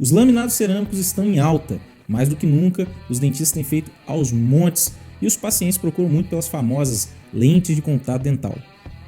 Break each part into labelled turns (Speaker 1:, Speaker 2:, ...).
Speaker 1: Os laminados cerâmicos estão em alta. Mais do que nunca, os dentistas têm feito aos montes e os pacientes procuram muito pelas famosas lentes de contato dental.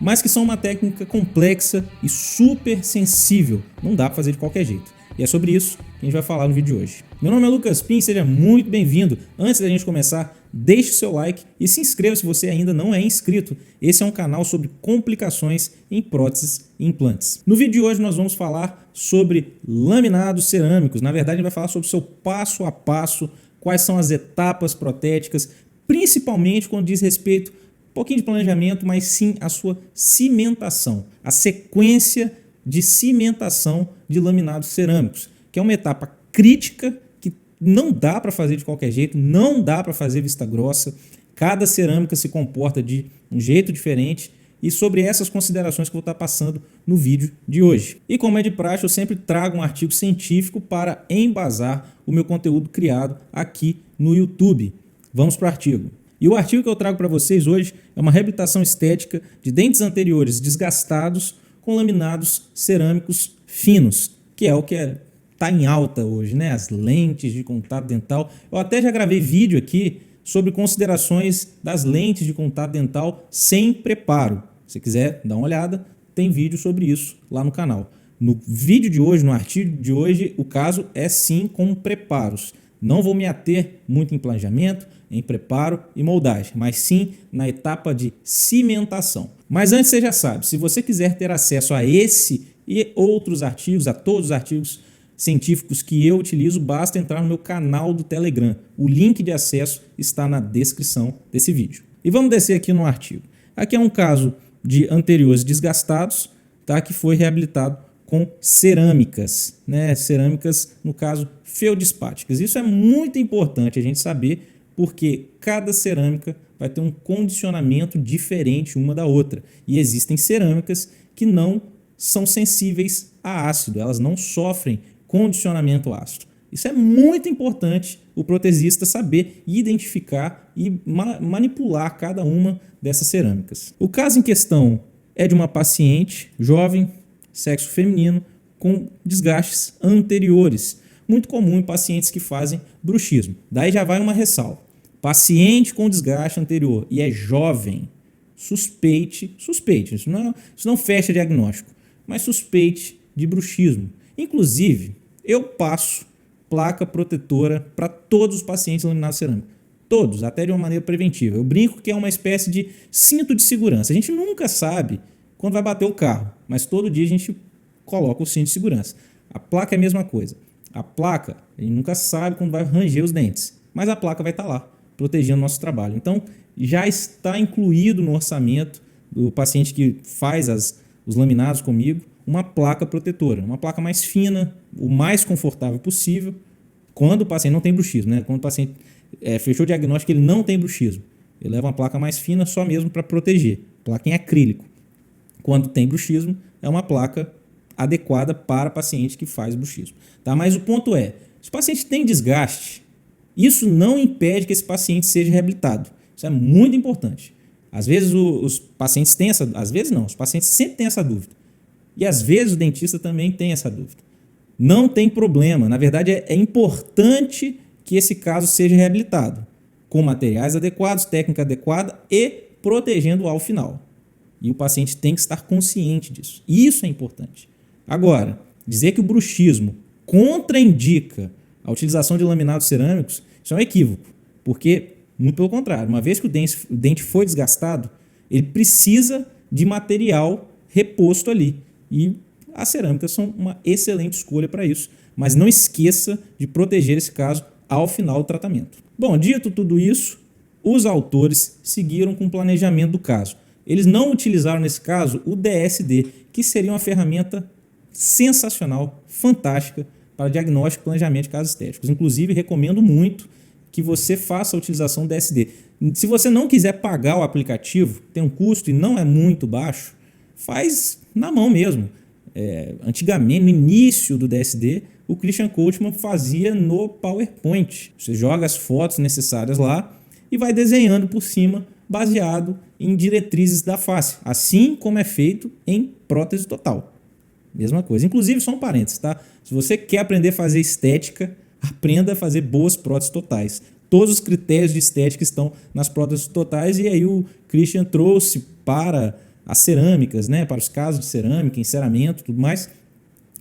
Speaker 1: Mas que são uma técnica complexa e super sensível, não dá para fazer de qualquer jeito. E é sobre isso que a gente vai falar no vídeo de hoje. Meu nome é Lucas Pim, seja muito bem-vindo. Antes da gente começar, deixe o seu like e se inscreva se você ainda não é inscrito. Esse é um canal sobre complicações em próteses e implantes. No vídeo de hoje nós vamos falar sobre laminados cerâmicos. Na verdade, a gente vai falar sobre o seu passo a passo, quais são as etapas protéticas, principalmente quando diz respeito um pouquinho de planejamento, mas sim a sua cimentação, a sequência de cimentação de laminados cerâmicos, que é uma etapa crítica que não dá para fazer de qualquer jeito, não dá para fazer vista grossa. Cada cerâmica se comporta de um jeito diferente e sobre essas considerações que eu vou estar passando no vídeo de hoje. E como é de praxe, eu sempre trago um artigo científico para embasar o meu conteúdo criado aqui no YouTube. Vamos para o artigo. E o artigo que eu trago para vocês hoje é uma reabilitação estética de dentes anteriores desgastados com laminados cerâmicos finos, que é o que está em alta hoje, né? As lentes de contato dental. Eu até já gravei vídeo aqui sobre considerações das lentes de contato dental sem preparo. Se quiser dar uma olhada, tem vídeo sobre isso lá no canal. No vídeo de hoje, no artigo de hoje, o caso é sim com preparos. Não vou me ater muito em planejamento, em preparo e moldagem, mas sim na etapa de cimentação. Mas antes você já sabe, se você quiser ter acesso a esse e outros artigos, a todos os artigos científicos que eu utilizo, basta entrar no meu canal do Telegram. O link de acesso está na descrição desse vídeo. E vamos descer aqui no artigo. Aqui é um caso de anteriores desgastados, tá, que foi reabilitado com cerâmicas, né? Cerâmicas, no caso, feldspáticas. Isso é muito importante a gente saber, porque cada cerâmica vai ter um condicionamento diferente uma da outra. E existem cerâmicas que não são sensíveis a ácido, elas não sofrem condicionamento ácido. Isso é muito importante o protesista saber identificar e manipular cada uma dessas cerâmicas. O caso em questão é de uma paciente jovem, sexo feminino, com desgastes anteriores, muito comum em pacientes que fazem bruxismo. Daí já vai uma ressalva. Paciente com desgaste anterior e é jovem, suspeite, isso não fecha diagnóstico, mas suspeite de bruxismo. Inclusive, eu passo placa protetora para todos os pacientes laminados cerâmicos. Todos, até de uma maneira preventiva. Eu brinco que é uma espécie de cinto de segurança. A gente nunca sabe quando vai bater o carro, mas todo dia a gente coloca o cinto de segurança. A placa é a mesma coisa. A placa, a gente nunca sabe quando vai ranger os dentes, mas a placa vai estar lá, protegendo o nosso trabalho. Então, já está incluído no orçamento do paciente que faz os laminados comigo, uma placa protetora, uma placa mais fina, o mais confortável possível, quando o paciente não tem bruxismo, né? Quando o paciente fechou o diagnóstico, ele não tem bruxismo. Ele leva uma placa mais fina só mesmo para proteger, placa em acrílico. Quando tem bruxismo, é uma placa adequada para paciente que faz bruxismo. Tá? Mas o ponto é, se o paciente tem desgaste, isso não impede que esse paciente seja reabilitado. Isso é muito importante. Às vezes os pacientes têm essa... Às vezes não, os pacientes sempre têm essa dúvida. E às vezes o dentista também tem essa dúvida. Não tem problema. Na verdade, é importante que esse caso seja reabilitado, com materiais adequados, técnica adequada e protegendo ao final. E o paciente tem que estar consciente disso. Isso é importante. Agora, dizer que o bruxismo contraindica a utilização de laminados cerâmicos, isso é um equívoco. Porque, muito pelo contrário, uma vez que o dente foi desgastado, ele precisa de material reposto ali. E as cerâmicas são uma excelente escolha para isso. Mas não esqueça de proteger esse caso ao final do tratamento. Bom, dito tudo isso, os autores seguiram com o planejamento do caso. Eles não utilizaram nesse caso o DSD, que seria uma ferramenta sensacional, fantástica para diagnóstico e planejamento de casos estéticos. Inclusive, recomendo muito que você faça a utilização do DSD. Se você não quiser pagar o aplicativo, tem um custo e não é muito baixo, faz na mão mesmo. Antigamente, no início do DSD, o Christian Coachman fazia no PowerPoint. Você joga as fotos necessárias lá e vai desenhando por cima, baseado em diretrizes da face, assim como é feito em prótese total. Mesma coisa. Inclusive, só um parênteses, tá? Se você quer aprender a fazer estética, aprenda a fazer boas próteses totais. Todos os critérios de estética estão nas próteses totais e aí o Christian trouxe para as cerâmicas, né? Para os casos de cerâmica, enceramento, tudo mais.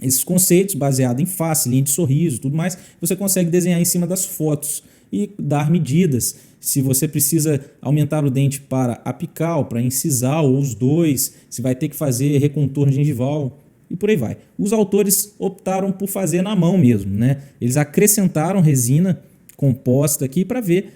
Speaker 1: Esses conceitos baseados em face, linha de sorriso, tudo mais, você consegue desenhar em cima das fotos e dar medidas. Se você precisa aumentar o dente para apical, para incisal ou os dois, se vai ter que fazer recontorno gengival e por aí vai. Os autores optaram por fazer na mão mesmo, né? Eles acrescentaram resina composta aqui para ver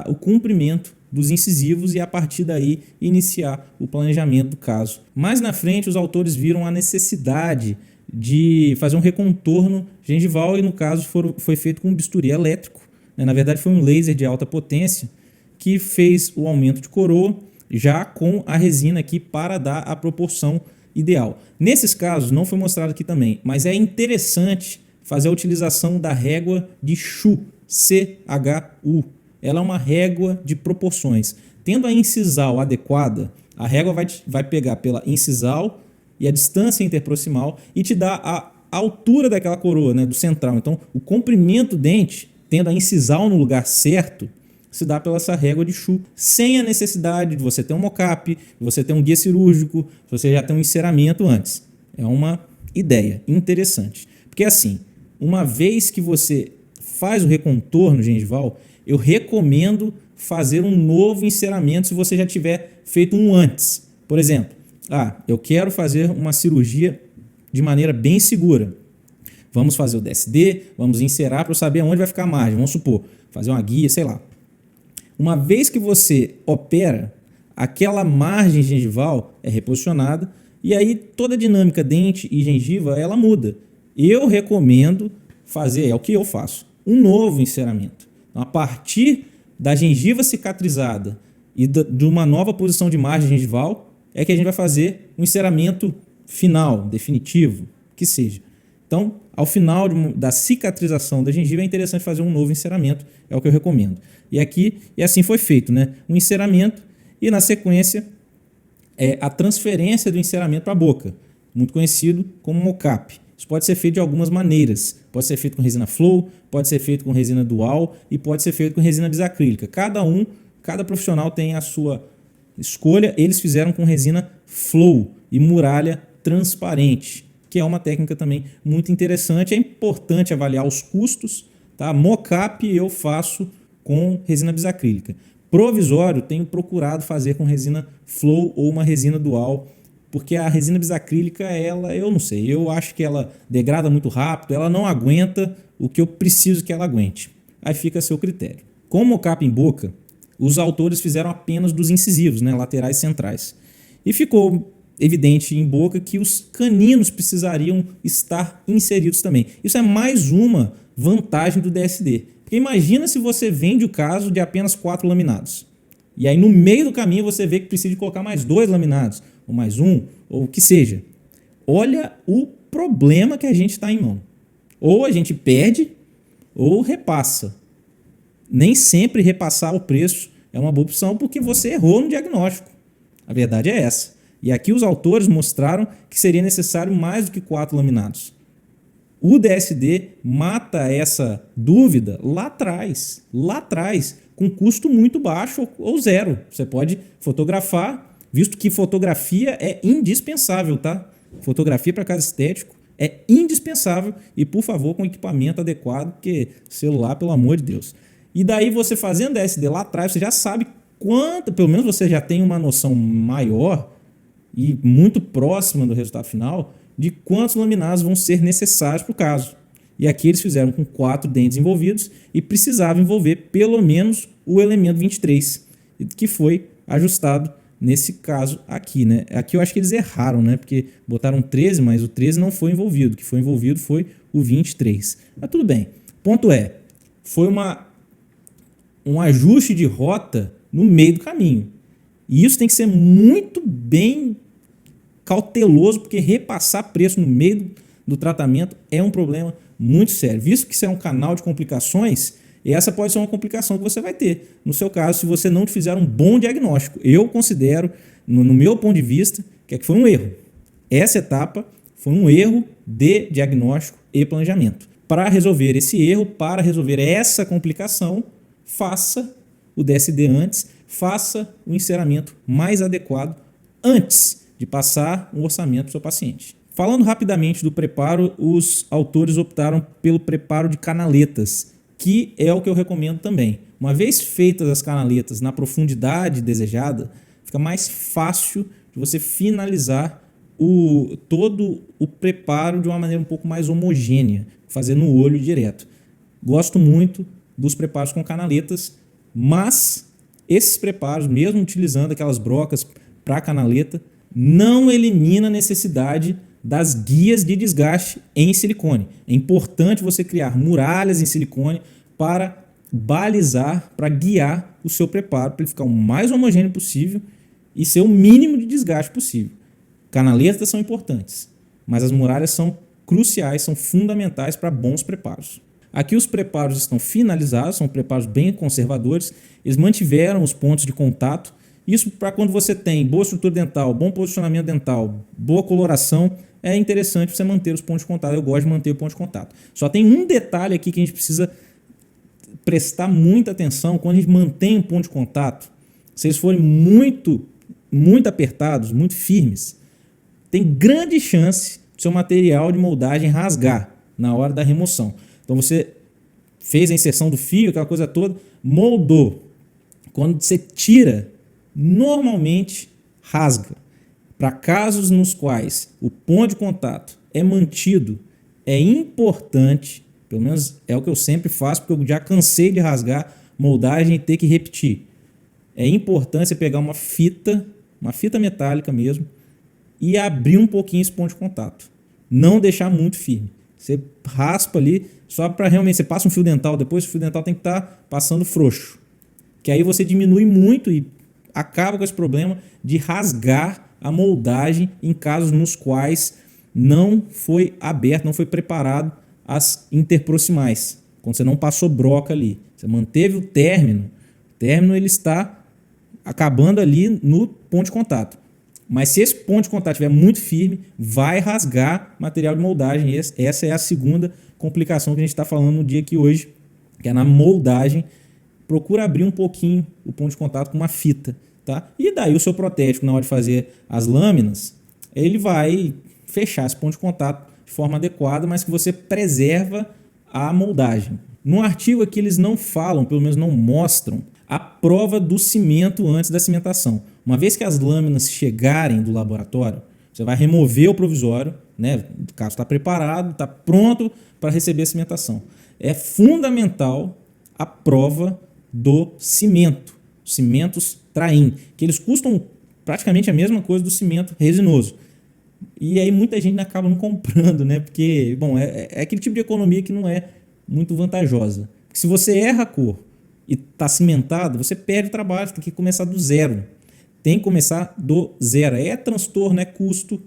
Speaker 1: o comprimento dos incisivos e a partir daí iniciar o planejamento do caso. Mais na frente, os autores viram a necessidade de fazer um recontorno gengival e no caso foi feito com um bisturi elétrico. Na verdade foi um laser de alta potência que fez o aumento de coroa já com a resina aqui para dar a proporção ideal. Nesses casos não foi mostrado aqui também, mas é interessante fazer a utilização da régua de Chu, CHU. Ela é uma régua de proporções. Tendo a incisal adequada, a régua vai pegar pela incisal e a distância interproximal e te dá a altura daquela coroa, né, do central. Então, o comprimento do dente, tendo a incisal no lugar certo, se dá pela essa régua de Chu, sem a necessidade de você ter um mocap, você ter um guia cirúrgico, você já tem um enceramento antes. É uma ideia interessante. Porque assim, uma vez que você faz o recontorno gengival, eu recomendo fazer um novo enceramento se você já tiver feito um antes. Por exemplo, eu quero fazer uma cirurgia de maneira bem segura. Vamos fazer o DSD, vamos encerar para eu saber onde vai ficar a margem. Vamos supor, fazer uma guia, sei lá. Uma vez que você opera, aquela margem gengival é reposicionada e aí toda a dinâmica dente e gengiva ela muda. Eu recomendo fazer, é o que eu faço, um novo enceramento. Então, a partir da gengiva cicatrizada e de uma nova posição de margem gengival, é que a gente vai fazer um enceramento final, definitivo, que seja. Então, ao final da cicatrização da gengiva, é interessante fazer um novo enceramento, é o que eu recomendo. E assim foi feito, né? Um enceramento e, na sequência, a transferência do enceramento para a boca, muito conhecido como mocap. Isso pode ser feito de algumas maneiras. Pode ser feito com resina flow, pode ser feito com resina dual e pode ser feito com resina bisacrílica. Cada profissional tem a sua escolha. Eles fizeram com resina flow e muralha transparente, que é uma técnica também muito interessante. É importante avaliar os custos. Tá? Mocap eu faço com resina bisacrílica. Provisório tenho procurado fazer com resina flow ou uma resina dual, porque a resina bisacrílica, eu não sei, eu acho que ela degrada muito rápido, ela não aguenta o que eu preciso que ela aguente. Aí fica a seu critério. Com o mocap em boca, os autores fizeram apenas dos incisivos, né, laterais e centrais. E ficou evidente em boca que os caninos precisariam estar inseridos também. Isso é mais uma vantagem do DSD. Porque imagina se você vende o caso de apenas 4 laminados. E aí no meio do caminho você vê que precisa de colocar mais 2 laminados, ou mais um, ou o que seja. Olha o problema que a gente está em mão. Ou a gente perde, ou repassa. Nem sempre repassar o preço é uma boa opção porque você errou no diagnóstico. A verdade é essa. E aqui os autores mostraram que seria necessário mais do que 4 laminados. O DSD mata essa dúvida lá atrás, com custo muito baixo ou zero. Você pode fotografar, visto que fotografia é indispensável, tá? Fotografia para caso estético é indispensável e, por favor, com equipamento adequado, porque celular, pelo amor de Deus. E daí você fazendo DSD lá atrás, você já sabe quanto, pelo menos você já tem uma noção maior e muito próxima do resultado final de quantos laminados vão ser necessários para o caso. E aqui eles fizeram com 4 dentes envolvidos e precisava envolver pelo menos o elemento 23, que foi ajustado nesse caso aqui, né? Aqui eu acho que eles erraram, né? Porque botaram 13, mas o 13 não foi envolvido. O que foi envolvido foi o 23. Mas tudo bem. Ponto foi um ajuste de rota no meio do caminho. E isso tem que ser muito bem cauteloso, porque repassar preço no meio do tratamento é um problema muito sério. Visto que isso é um canal de complicações, essa pode ser uma complicação que você vai ter. No seu caso, se você não fizer um bom diagnóstico. Eu considero, no meu ponto de vista, que foi um erro. Essa etapa Foi um erro de diagnóstico e planejamento. Para resolver esse erro, para resolver essa complicação, faça o DSD antes, faça o enceramento mais adequado antes de passar um orçamento para o seu paciente. Falando rapidamente do preparo, os autores optaram pelo preparo de canaletas, que é o que eu recomendo também. Uma vez feitas as canaletas na profundidade desejada, fica mais fácil de você finalizar todo o preparo de uma maneira um pouco mais homogênea, fazer no olho direto. Gosto muito dos preparos com canaletas, mas esses preparos, mesmo utilizando aquelas brocas para canaleta, não elimina a necessidade das guias de desgaste em silicone. É importante você criar muralhas em silicone para balizar, para guiar o seu preparo, para ele ficar o mais homogêneo possível e ser o mínimo de desgaste possível. Canaletas são importantes, mas as muralhas são cruciais, são fundamentais para bons preparos. Aqui os preparos estão finalizados, são preparos bem conservadores, eles mantiveram os pontos de contato. Isso para quando você tem boa estrutura dental, bom posicionamento dental, boa coloração, é interessante você manter os pontos de contato. Eu gosto de manter o ponto de contato. Só tem um detalhe aqui que a gente precisa prestar muita atenção quando a gente mantém um ponto de contato. Se eles forem muito apertados, muito firmes, tem grande chance do seu material de moldagem rasgar na hora da remoção. Então você fez a inserção do fio, aquela coisa toda, moldou. Quando você tira, normalmente rasga. Para casos nos quais o ponto de contato é mantido, é importante, pelo menos é o que eu sempre faço, porque eu já cansei de rasgar moldagem e ter que repetir. É importante você pegar uma fita metálica mesmo, e abrir um pouquinho esse ponto de contato. Não deixar muito firme. Você raspa ali, só para realmente, você passa um fio dental, depois o fio dental tem que estar passando frouxo. Que aí você diminui muito e acaba com esse problema de rasgar a moldagem em casos nos quais não foi aberto, não foi preparado as interproximais. Quando você não passou broca ali. Você manteve o término ele está acabando ali no ponto de contato. Mas se esse ponto de contato estiver muito firme, vai rasgar material de moldagem. Essa é a segunda complicação que a gente está falando no dia aqui hoje, que é na moldagem. Procura abrir um pouquinho o ponto de contato com uma fita. Tá? E daí o seu protético, na hora de fazer as lâminas, ele vai fechar esse ponto de contato de forma adequada, mas que você preserva a moldagem. No artigo aqui eles não falam, pelo menos não mostram, a prova do cimento antes da cimentação. Uma vez que as lâminas chegarem do laboratório, você vai remover o provisório, né? O caso está preparado, está pronto para receber a cimentação. É fundamental a prova do cimento, cimentos Traim, que eles custam praticamente a mesma coisa do cimento resinoso. E aí muita gente acaba não comprando, né? Porque, bom, é aquele tipo de economia que não é muito vantajosa. Porque se você erra a cor e está cimentado, você perde o trabalho, você tem que começar do zero. Tem que começar do zero. É transtorno, é custo.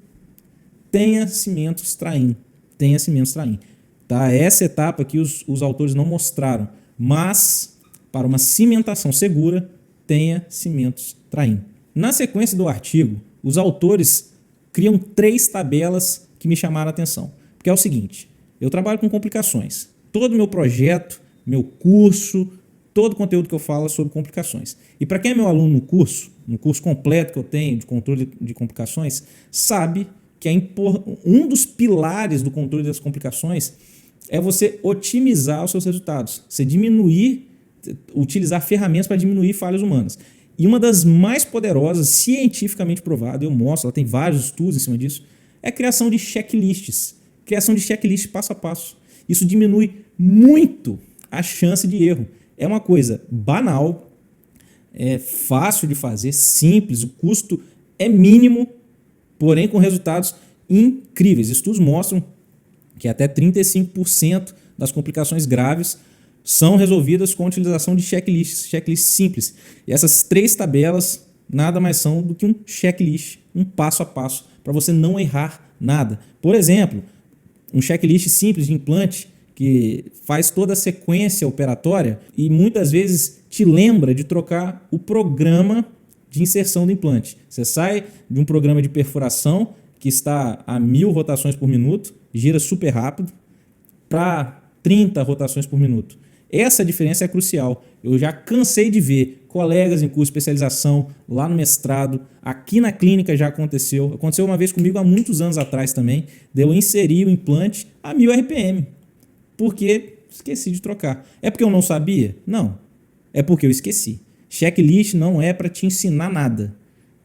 Speaker 1: Tenha cimentos Traim. Tenha cimentos Traim. Tá? Essa etapa aqui os autores não mostraram. Mas, para uma cimentação segura, tenha cimentos Traim. Na sequência do artigo, os autores criam 3 tabelas que me chamaram a atenção. Porque é o seguinte, eu trabalho com complicações. Todo meu projeto, meu curso, todo o conteúdo que eu falo é sobre complicações. E para quem é meu aluno no curso completo que eu tenho de controle de complicações, sabe que um dos pilares do controle das complicações é você otimizar os seus resultados. Você utilizar ferramentas para diminuir falhas humanas. E uma das mais poderosas, cientificamente provada, eu mostro, ela tem vários estudos em cima disso, é a criação de checklists. Criação de checklists passo a passo. Isso diminui muito a chance de erro. É uma coisa banal, é fácil de fazer, simples, o custo é mínimo, porém com resultados incríveis. Estudos mostram que até 35% das complicações graves são resolvidas com a utilização de checklists simples. E essas 3 tabelas nada mais são do que um checklist, um passo a passo, para você não errar nada. Por exemplo, um checklist simples de implante que faz toda a sequência operatória e muitas vezes te lembra de trocar o programa de inserção do implante. Você sai de um programa de perfuração que está a 1000 rotações por minuto, gira super rápido, para 30 rotações por minuto. Essa diferença é crucial. Eu já cansei de ver colegas em curso de especialização, lá no mestrado, aqui na clínica já aconteceu. Aconteceu uma vez comigo há muitos anos atrás também, de eu inserir o implante a 1000 RPM, porque esqueci de trocar. É porque eu não sabia? Não. É porque eu esqueci. Checklist não é para te ensinar nada.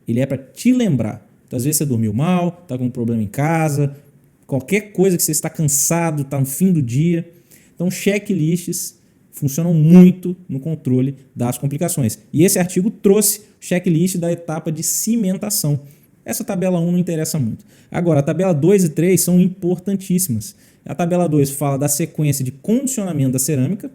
Speaker 1: Ele é para te lembrar. Então, às vezes você dormiu mal, está com um problema em casa, qualquer coisa que você está cansado, está no fim do dia. Então, checklists funcionam muito no controle das complicações. E esse artigo trouxe o checklist da etapa de cimentação. Essa tabela 1 não interessa muito. Agora, a tabela 2 e 3 são importantíssimas. A tabela 2 fala da sequência de condicionamento da cerâmica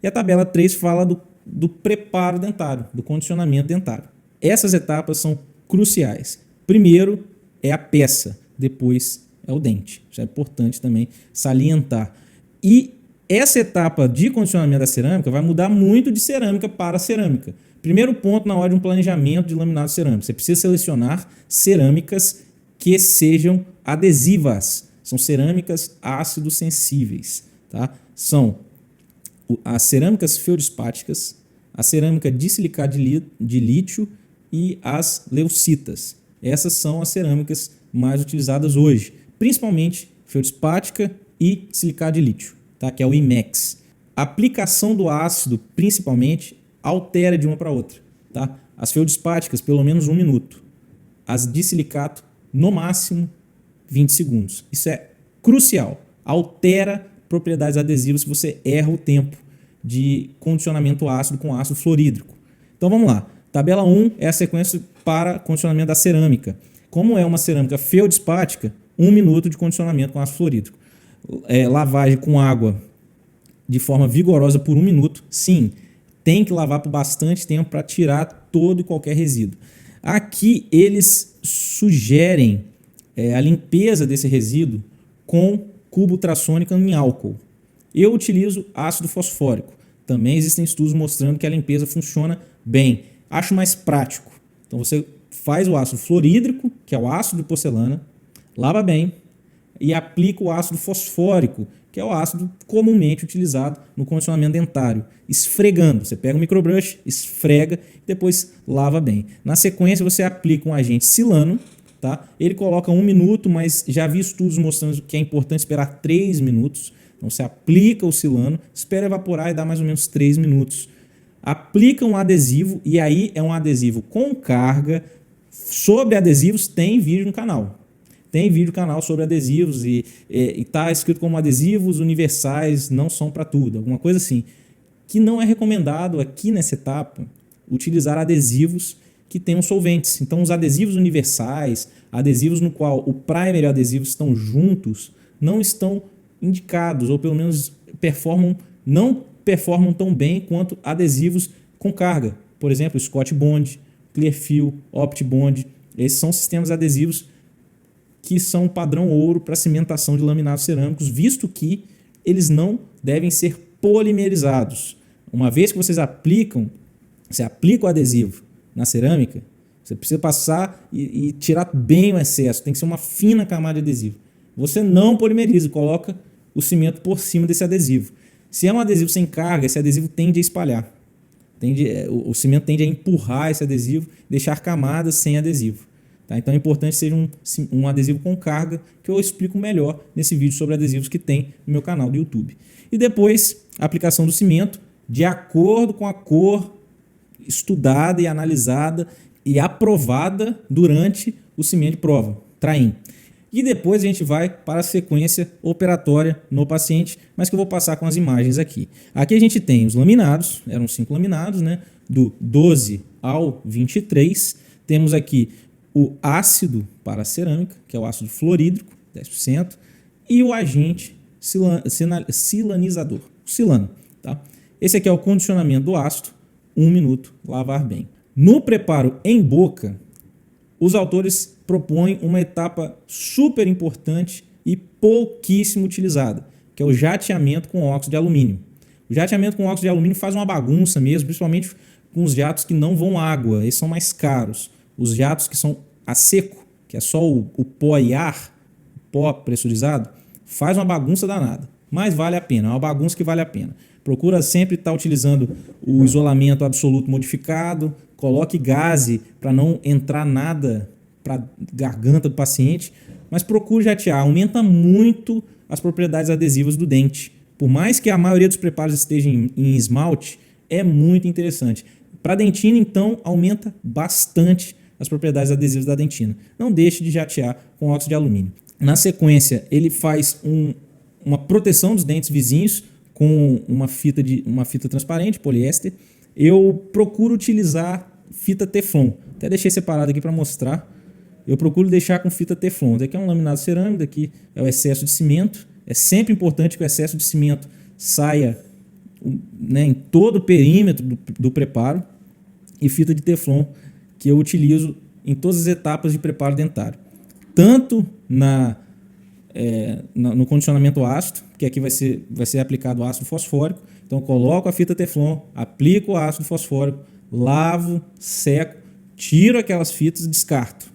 Speaker 1: e a tabela 3 fala do preparo dentário, do condicionamento dentário. Essas etapas são cruciais. Primeiro é a peça, depois é o dente. Isso é importante também salientar. E essa etapa de condicionamento da cerâmica vai mudar muito de cerâmica para cerâmica. Primeiro ponto na hora de um planejamento de laminado cerâmico. Você precisa selecionar cerâmicas que sejam adesivas. São cerâmicas ácido sensíveis. Tá? São as cerâmicas feldspáticas, a cerâmica disilicada de lítio e as leucitas. Essas são as cerâmicas mais utilizadas hoje, principalmente feldspática e silicado de lítio, tá? Que é o IMEX. A aplicação do ácido, principalmente, altera de uma para outra. Tá? As feldspáticas, pelo menos 1 minuto. As de silicato, no máximo, 20 segundos. Isso é crucial. Altera propriedades adesivas se você erra o tempo de condicionamento ácido com ácido fluorídrico. Então vamos lá. Tabela 1 é a sequência para condicionamento da cerâmica. Como é uma cerâmica feldspática, 1 minuto de condicionamento com ácido fluorídrico. Lavagem com água de forma vigorosa por 1 minuto. Sim, tem que lavar por bastante tempo para tirar todo e qualquer resíduo. Aqui eles sugerem a limpeza desse resíduo com cubo ultrassônica em álcool. Eu utilizo ácido fosfórico. Também existem estudos mostrando que a limpeza funciona bem. Acho mais prático. Então você faz o ácido fluorídrico, que é o ácido de porcelana, lava bem e aplica o ácido fosfórico, que é o ácido comumente utilizado no condicionamento dentário, esfregando. Você pega o microbrush, esfrega e depois lava bem. Na sequência você aplica um agente silano, tá? Ele coloca 1 minuto, mas já vi estudos mostrando que é importante esperar 3 minutos. Então você aplica o silano, espera evaporar e dá mais ou menos 3 minutos. Aplica um adesivo, e aí é um adesivo com carga. Sobre adesivos tem vídeo no canal. Tem vídeo no canal sobre adesivos e está escrito como adesivos universais não são para tudo. Alguma coisa assim. Que não é recomendado aqui nessa etapa utilizar adesivos que tenham solventes. Então os adesivos universais, adesivos no qual o primer e o adesivo estão juntos, não estão indicados, ou pelo menos não performam tão bem quanto adesivos com carga. Por exemplo, Scott Bond, Clearfield, OptiBond. Esses são sistemas adesivos que são padrão ouro para cimentação de laminados cerâmicos, visto que eles não devem ser polimerizados. Uma vez que você aplica o adesivo na cerâmica, você precisa passar e tirar bem o excesso. Tem que ser uma fina camada de adesivo. Você não polimeriza, coloca o cimento por cima desse adesivo. Se é um adesivo sem carga, esse adesivo tende a espalhar. O cimento tende a empurrar esse adesivo, deixar camadas sem adesivo. Tá? Então é importante que seja um adesivo com carga, que eu explico melhor nesse vídeo sobre adesivos que tem no meu canal do YouTube. E depois, a aplicação do cimento de acordo com a cor estudada e analisada e aprovada durante o cimento de prova, TRAIN. E depois a gente vai para a sequência operatória no paciente, mas que eu vou passar com as imagens aqui. Aqui a gente tem os laminados, eram 5 laminados, né? Do 12 ao 23. Temos aqui o ácido para a cerâmica, que é o ácido fluorídrico, 10%, e o agente silanizador, o silano. Tá? Esse aqui é o condicionamento do ácido, 1 minuto, lavar bem. No preparo em boca, os autores propõem uma etapa super importante e pouquíssimo utilizada, que é o jateamento com óxido de alumínio. O jateamento com óxido de alumínio faz uma bagunça mesmo, principalmente com os jatos que não vão água, eles são mais caros. Os jatos que são a seco que é só o pó e ar, o pó pressurizado, faz uma bagunça danada. Mas vale a pena, é uma bagunça que vale a pena. Procura sempre estar utilizando o isolamento absoluto modificado, coloque gaze para não entrar nada para a garganta do paciente, mas procure jatear, aumenta muito as propriedades adesivas do dente. Por mais que a maioria dos preparos esteja em esmalte, é muito interessante. Para a dentina, então, aumenta bastante as propriedades adesivas da dentina. Não deixe de jatear com óxido de alumínio. Na sequência, ele faz uma proteção dos dentes vizinhos com uma fita transparente, poliéster. Eu procuro utilizar fita Teflon. Até deixei separado aqui para mostrar. Eu procuro deixar com fita Teflon. Daqui é um laminado cerâmico, daqui é o excesso de cimento. É sempre importante que o excesso de cimento saia, né, em todo o perímetro do preparo. E fita de Teflon, que eu utilizo em todas as etapas de preparo dentário. Tanto no condicionamento ácido, que aqui vai ser aplicado ácido fosfórico. Então eu coloco a fita Teflon, aplico o ácido fosfórico, lavo, seco, tiro aquelas fitas e descarto.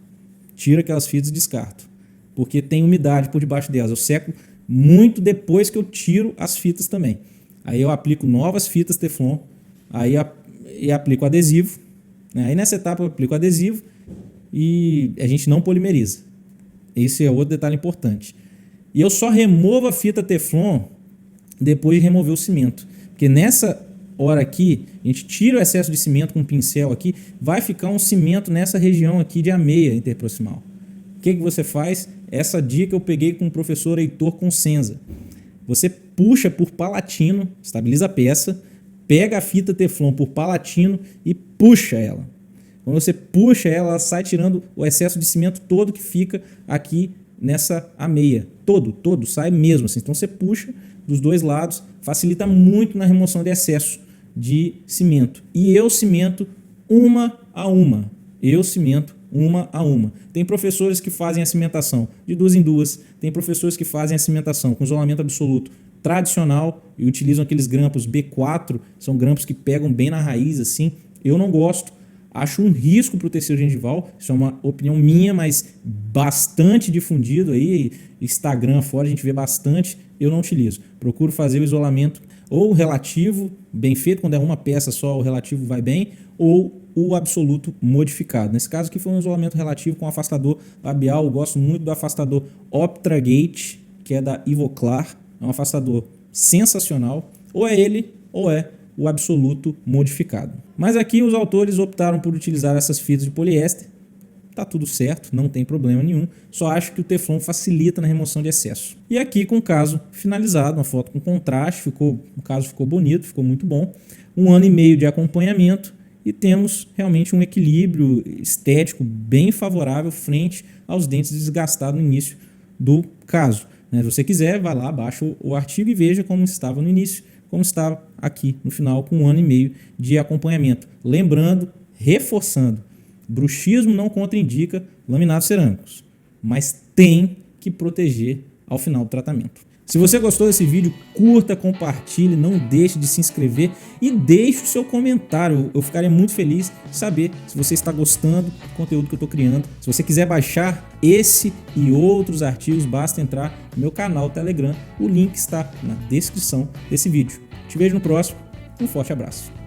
Speaker 1: Porque tem umidade por debaixo delas. Eu seco muito depois que eu tiro as fitas também. Aí eu aplico novas fitas Teflon, aí aplico adesivo. Aí nessa etapa eu aplico adesivo e a gente não polimeriza. Esse é outro detalhe importante. E eu só removo a fita Teflon depois de remover o cimento. Porque nessa hora aqui, a gente tira o excesso de cimento com um pincel aqui, vai ficar um cimento nessa região aqui de ameia interproximal. O que você faz? Essa dica eu peguei com o professor Heitor Consenza. Você puxa por palatino, estabiliza a peça, pega a fita Teflon por palatino e puxa ela. Quando você puxa ela, ela sai tirando o excesso de cimento todo que fica aqui nessa ameia. Todo, sai mesmo assim. Então você puxa dos dois lados, facilita muito na remoção de excesso de cimento. E eu cimento uma a uma. Tem professores que fazem a cimentação de duas em duas, tem professores que fazem a cimentação com isolamento absoluto tradicional e utilizam aqueles grampos B4, são grampos que pegam bem na raiz assim. Eu não gosto, acho um risco para o tecido gengival, isso é uma opinião minha, mas bastante difundido aí, Instagram fora a gente vê bastante, eu não utilizo. Procuro fazer o isolamento ou relativo, bem feito, quando é uma peça só o relativo vai bem, ou o absoluto modificado. Nesse caso aqui foi um isolamento relativo com afastador labial, eu gosto muito do afastador Optragate, que é da Ivoclar, é um afastador sensacional, ou é ele ou é o absoluto modificado. Mas aqui os autores optaram por utilizar essas fitas de poliéster, tá tudo certo, não tem problema nenhum, só acho que o Teflon facilita na remoção de excesso. E aqui com o caso finalizado, uma foto com contraste, o caso ficou bonito, ficou muito bom, 1 ano e meio de acompanhamento e temos realmente um equilíbrio estético bem favorável frente aos dentes desgastados no início do caso. Se você quiser, vai lá, baixa o artigo e veja como estava no início, como está aqui no final com 1 ano e meio de acompanhamento. Lembrando, reforçando, bruxismo não contraindica laminados cerâmicos, mas tem que proteger ao final do tratamento. Se você gostou desse vídeo, curta, compartilhe, não deixe de se inscrever e deixe o seu comentário. Eu ficaria muito feliz de saber se você está gostando do conteúdo que eu estou criando. Se você quiser baixar esse e outros artigos, basta entrar no meu canal Telegram. O link está na descrição desse vídeo. Te vejo no próximo. Um forte abraço.